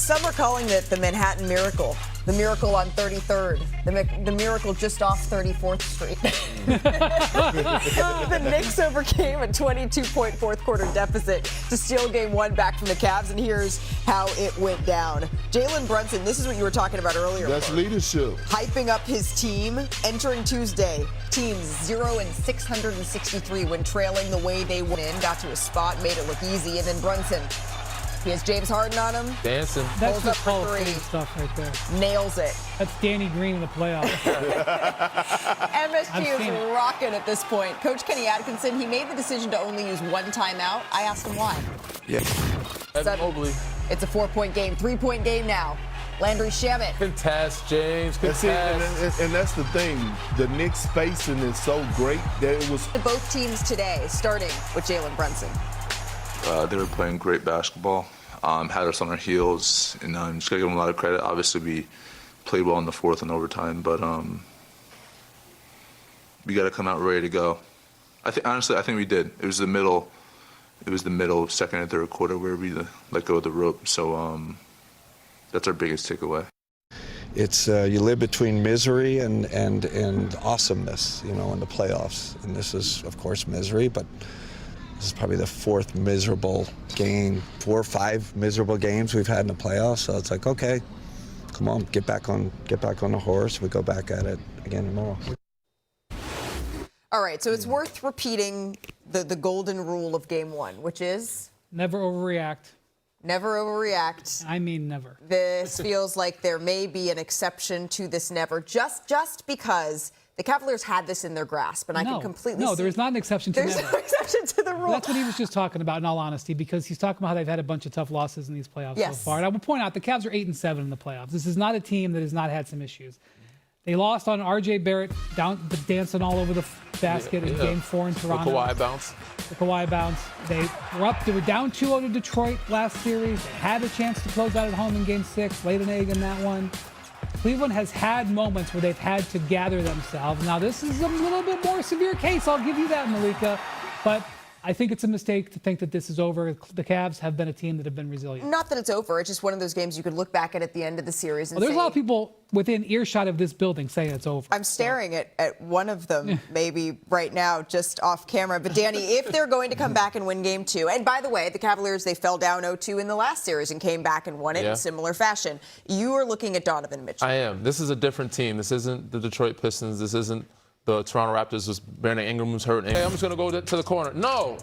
Some are calling it the Manhattan Miracle, the miracle on 33rd, the miracle just off 34th Street. The Knicks overcame a 22-point fourth-quarter deficit to steal Game 1 back from the Cavs, and here's how it went down. Jalen Brunson, this is what you were talking about earlier. That's leadership. Hyping up his team, entering Tuesday. Team 0-663 when trailing the way they went in, got to a spot, made it look easy, and then Brunson. He has James Harden on him. Dancing. That's Pulls just up Hall for of three. Fame stuff right there. Nails it. That's Danny Green in the playoffs. MSG is rocking at this point. Coach Kenny Atkinson, he made the decision to only use one timeout. I asked him why. Yeah. Evan Mobley. It's a 4-point game, 3-point game now. Landry Shamet. Contest, James. Contest. And that's the thing. The Knicks spacing is so great that it was. Both teams today, starting with Jalen Brunson. They were playing great basketball, had us on our heels, and just gotta give them a lot of credit. Obviously, we played well in the fourth and overtime, but we got to come out ready to go. I think we did. It was the middle of second and third quarter where we let go of the rope. So that's our biggest takeaway. It's you live between misery and awesomeness, in the playoffs. And this is, of course, misery, but this is probably the fourth miserable game, 4 or 5 miserable games we've had in the playoffs. So it's like, okay, come on, get back on the horse. We go back at it again tomorrow. All right, so it's worth repeating the golden rule of Game 1, which is? Never overreact. Never overreact. I mean never. This feels like there may be an exception to this never, just because the Cavaliers had this in their grasp, and I can completely see. No, there is not an exception to There's never. no exception to the rule. That's what he was just talking about, in all honesty, because he's talking about how they've had a bunch of tough losses in these playoffs so far. And I will point out, the Cavs are 8-7 in the playoffs. This is not a team that has not had some issues. They lost on R.J. Barrett dancing all over the basket in Game 4 in Toronto. The Kawhi bounce. The Kawhi bounce. They were down 2-0 to Detroit last series. They had a chance to close out at home in Game 6, laid an egg in that one. Cleveland has had moments where they've had to gather themselves. Now, this is a little bit more severe case. I'll give you that, Malika. But I think it's a mistake to think that this is over. The Cavs have been a team that have been resilient. Not that it's over. It's just one of those games you could look back at the end of the series and there's say, a lot of people within earshot of this building saying it's over. I'm staring at one of them maybe right now, just off camera. But, Danny, if they're going to come back and win Game 2, and by the way, the Cavaliers, they fell down 0-2 in the last series and came back and won it in similar fashion. You are looking at Donovan Mitchell. I am. This is a different team. This isn't the Detroit Pistons. This isn't the Toronto Raptors. Was Brandon Ingram was hurt. Hey, I'm just going to go to the corner. No,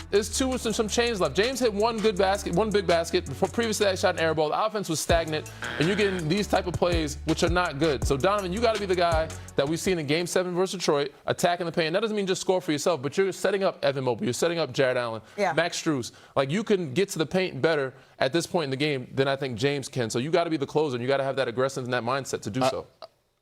there's some change left. James hit one big basket. Previously, that shot an air ball. The offense was stagnant, and you're getting these type of plays, which are not good. So, Donovan, you got to be the guy that we've seen in Game 7 versus Detroit, attacking the paint. That doesn't mean just score for yourself, but you're setting up Evan Mobley. You're setting up Jared Allen, Max Strus. You can get to the paint better at this point in the game than I think James can. So you got to be the closer, and you got to have that aggressive and that mindset to do so.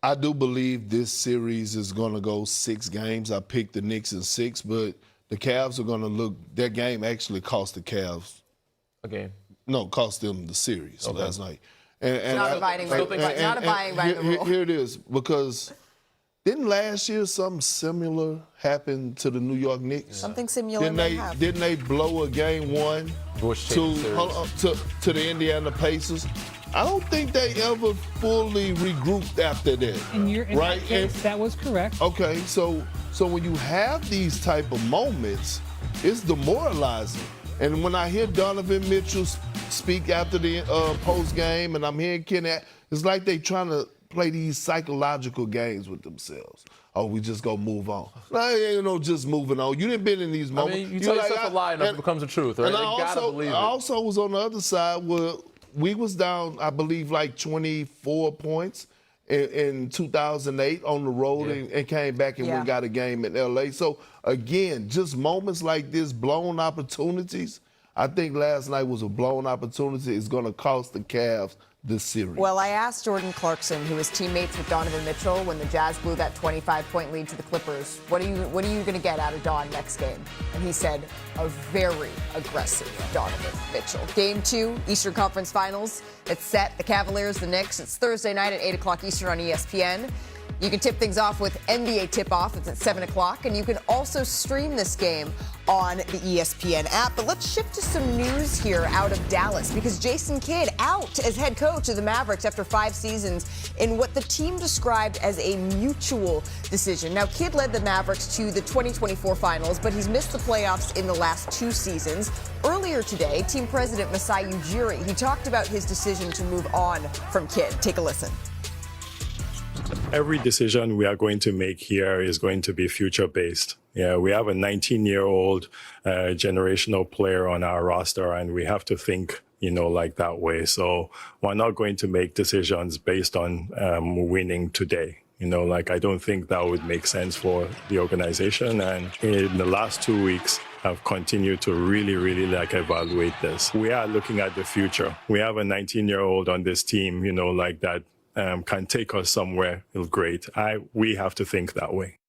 I do believe this series is going to go 6 games. I picked the Knicks in 6, but the Cavs are going to look. Their game actually cost the Cavs a game. No, cost them the series last night. And not abiding by the rule. Here it is, because didn't last year something similar happen to the New York Knicks? Something similar. Didn't they blow a Game 1 to the Indiana Pacers? I don't think they ever fully regrouped after that. In that case, that was correct. Okay, so when you have these type of moments, it's demoralizing. And when I hear Donovan Mitchell speak after the post game, and I'm hearing Kenny, it's like they trying to play these psychological games with themselves. Oh, we just gonna move on. No, ain't no just moving on. You didn't been in these moments. I mean, you tell yourself a lie enough, it becomes the truth, right? And I also was on the other side where we was down, I believe, 24 points in 2008 on the road and came back and we got a game in L.A. So, again, just moments like this, blown opportunities. I think last night was a blown opportunity. It's going to cost the Cavs this series. Well, I asked Jordan Clarkson, who was teammates with Donovan Mitchell when the Jazz blew that 25-point lead to the Clippers, what are you going to get out of Don next game? And he said, a very aggressive Donovan Mitchell. Game 2, Eastern Conference Finals. It's set. The Cavaliers, the Knicks. It's Thursday night at 8 o'clock Eastern on ESPN. You can tip things off with NBA Tip-Off. It's at 7 o'clock. And you can also stream this game on the ESPN app. But let's shift to some news here out of Dallas, because Jason Kidd out as head coach of the Mavericks after 5 seasons in what the team described as a mutual decision. Now, Kidd led the Mavericks to the 2024 finals, but he's missed the playoffs in the last 2 seasons. Earlier today, team president Masai Ujiri, he talked about his decision to move on from Kidd. Take a listen. Every decision we are going to make here is going to be future-based. Yeah, we have a 19-year-old generational player on our roster, and we have to think, like that way. So we're not going to make decisions based on winning today. I don't think that would make sense for the organization. And in the last 2 weeks, I've continued to really evaluate this. We are looking at the future. We have a 19-year-old on this team, that can take us somewhere great. We have to think that way.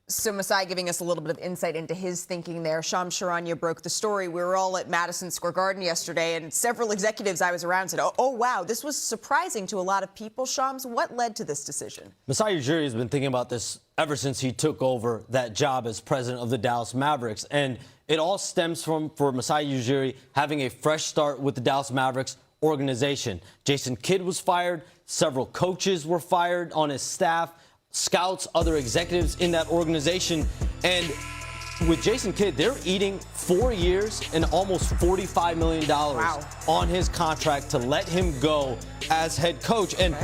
So Masai giving us a little bit of insight into his thinking there. Shams Charania broke the story. We were all at Madison Square Garden yesterday, and several executives I was around said, oh wow, this was surprising to a lot of people. Shams, what led to this decision? Masai Ujiri has been thinking about this ever since he took over that job as president of the Dallas Mavericks. And it all stems from, for Masai Ujiri, having a fresh start with the Dallas Mavericks organization. Jason Kidd was fired. Several coaches were fired on his staff. Scouts, other executives in that organization. And with Jason Kidd, they're eating 4 years and almost $45 million on his contract to let him go as head coach. And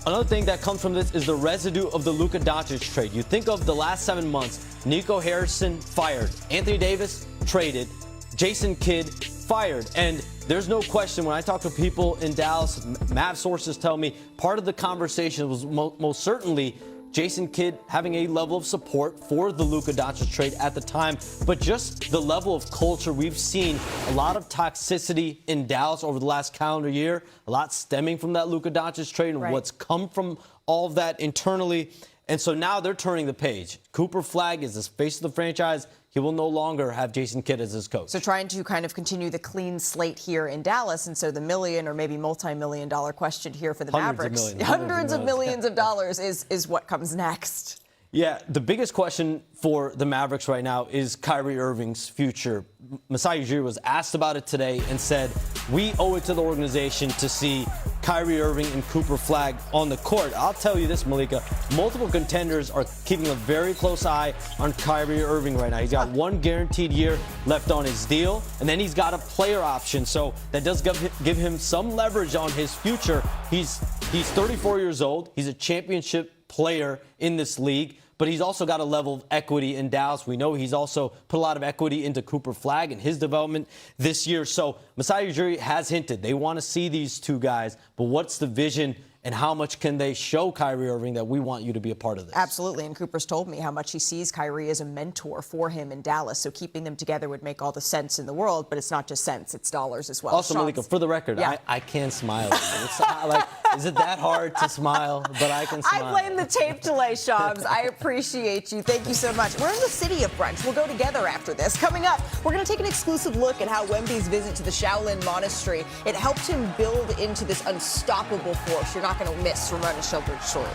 another thing that comes from this is the residue of the Luka Doncic trade. You think of the last 7 months, Nico Harrison fired, Anthony Davis traded, Jason Kidd fired. And there's no question, when I talk to people in Dallas, Mav sources tell me part of the conversation was most certainly Jason Kidd having a level of support for the Luka Doncic trade at the time, but just the level of culture we've seen, a lot of toxicity in Dallas over the last calendar year, a lot stemming from that Luka Doncic trade and what's come from all of that internally. And so now they're turning the page. Cooper Flagg is the face of the franchise. He will no longer have Jason Kidd as his coach. So trying to kind of continue the clean slate here in Dallas. And so the million or maybe multi-million-dollar question here for the Mavericks. Hundreds of millions of dollars is what comes next. Yeah, the biggest question for the Mavericks right now is Kyrie Irving's future. Masai Ujiri was asked about it today and said, we owe it to the organization to see Kyrie Irving and Cooper Flagg on the court. I'll tell you this, Malika, multiple contenders are keeping a very close eye on Kyrie Irving right now. He's got 1 guaranteed year left on his deal, and then he's got a player option, so that does give him some leverage on his future. He's 34 years old. He's a championship player in this league, but he's also got a level of equity in Dallas. We know he's also put a lot of equity into Cooper Flagg and his development this year. So Masai Ujiri has hinted they want to see these two guys, but what's the vision and how much can they show Kyrie Irving that we want you to be a part of this? Absolutely, and Cooper's told me how much he sees Kyrie as a mentor for him in Dallas, so keeping them together would make all the sense in the world, but it's not just sense, it's dollars as well. Also, Malika, for the record, I can smile. It's like, is it that hard to smile? But I can smile. I blame the tape delay, Shams. I appreciate you. Thank you so much. We're in the city of brunch. We'll go together after this. Coming up, we're going to take an exclusive look at how Wemby's visit to the Shaolin Monastery, it helped him build into this unstoppable force. You're not going to miss Ramona Shelburne's story.